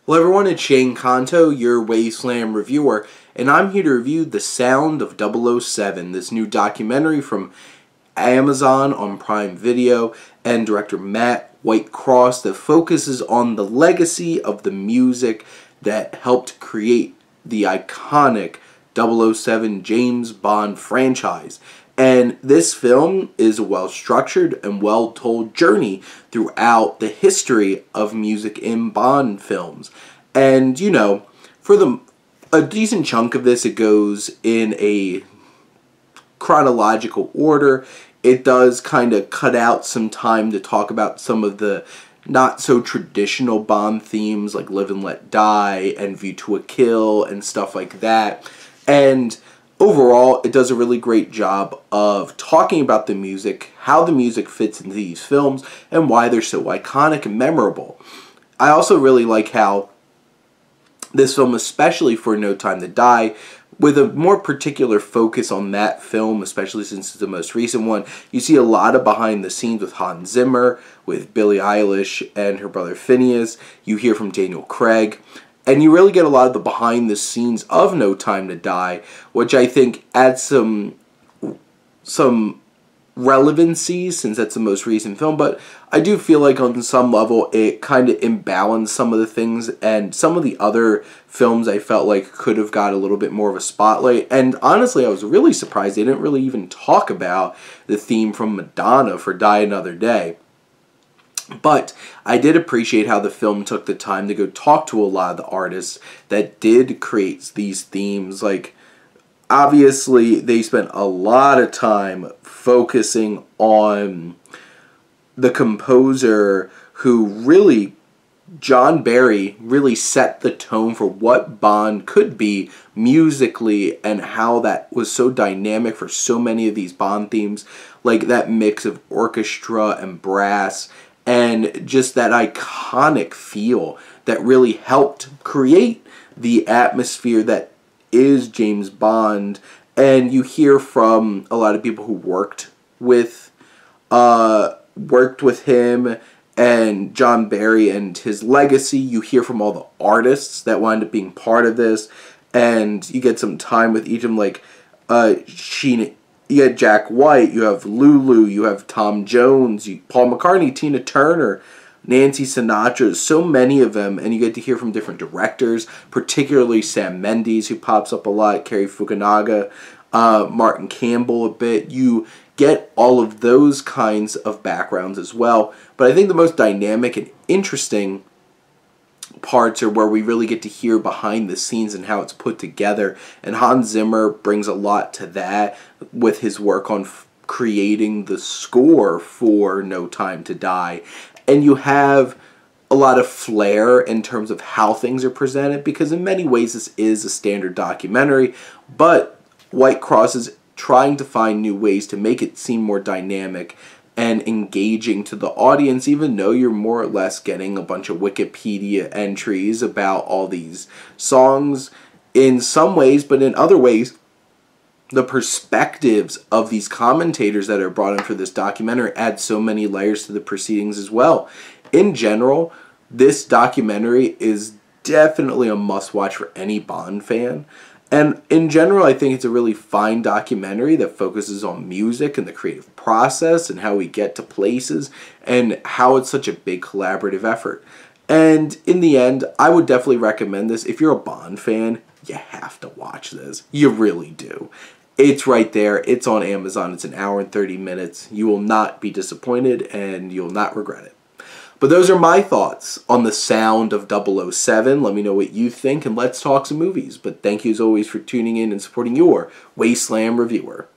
Hello everyone, it's Shane Kanto, your Wasteland reviewer, and I'm here to review The Sound of 007, this new documentary from Amazon on Prime Video and director Matt Whitecross that focuses on the legacy of the music that helped create the iconic 007 James Bond franchise. And this film is a well-structured and well-told journey throughout the history of music in Bond films. And, you know, for a decent chunk of this, it goes in a chronological order. It does kind of cut out some time to talk about some of the not-so-traditional Bond themes like Live and Let Die and View to a Kill and stuff like that. And overall, it does a really great job of talking about the music, how the music fits into these films, and why they're so iconic and memorable. I also really like how this film, especially for No Time to Die, with a more particular focus on that film, especially since it's the most recent one, you see a lot of behind the scenes with Hans Zimmer, with Billie Eilish and her brother Phineas. You hear from Daniel Craig. And you really get a lot of the behind the scenes of No Time to Die, which I think adds some relevancy since that's the most recent film. But I do feel like on some level it kind of imbalanced some of the things, and some of the other films I felt like could have got a little bit more of a spotlight. And honestly, I was really surprised they didn't really even talk about the theme from Madonna for Die Another Day. But I did appreciate how the film took the time to go talk to a lot of the artists that did create these themes. Like, obviously, they spent a lot of time focusing on the composer who really, John Barry, really set the tone for what Bond could be musically and how that was so dynamic for so many of these Bond themes. Like that mix of orchestra and brass, and just that iconic feel that really helped create the atmosphere that is James Bond. And you hear from a lot of people who worked with him and John Barry and his legacy. You hear from all the artists that wind up being part of this, and you get some time with each of them, like you had Jack White, you have Lulu, you have Tom Jones, Paul McCartney, Tina Turner, Nancy Sinatra, so many of them, and you get to hear from different directors, particularly Sam Mendes, who pops up a lot, Cary Fukunaga, Martin Campbell a bit. You get all of those kinds of backgrounds as well, but I think the most dynamic and interesting parts are where we really get to hear behind the scenes and how it's put together, and Hans Zimmer brings a lot to that with his work on creating the score for No Time to Die. And you have a lot of flair in terms of how things are presented, because in many ways this is a standard documentary, but Whitecross is trying to find new ways to make it seem more dynamic and engaging to the audience, even though you're more or less getting a bunch of Wikipedia entries about all these songs in some ways, but in other ways, the perspectives of these commentators that are brought in for this documentary add so many layers to the proceedings as well. In general, this documentary is definitely a must-watch for any Bond fan. And in general, I think it's a really fine documentary that focuses on music and the creative process and how we get to places and how it's such a big collaborative effort. And in the end, I would definitely recommend this. If you're a Bond fan, you have to watch this. You really do. It's right there. It's on Amazon. It's an hour and 30 minutes. You will not be disappointed and you'll not regret it. But those are my thoughts on The Sound of 007. Let me know what you think, and let's talk some movies. But thank you as always for tuning in and supporting your Wasteland reviewer.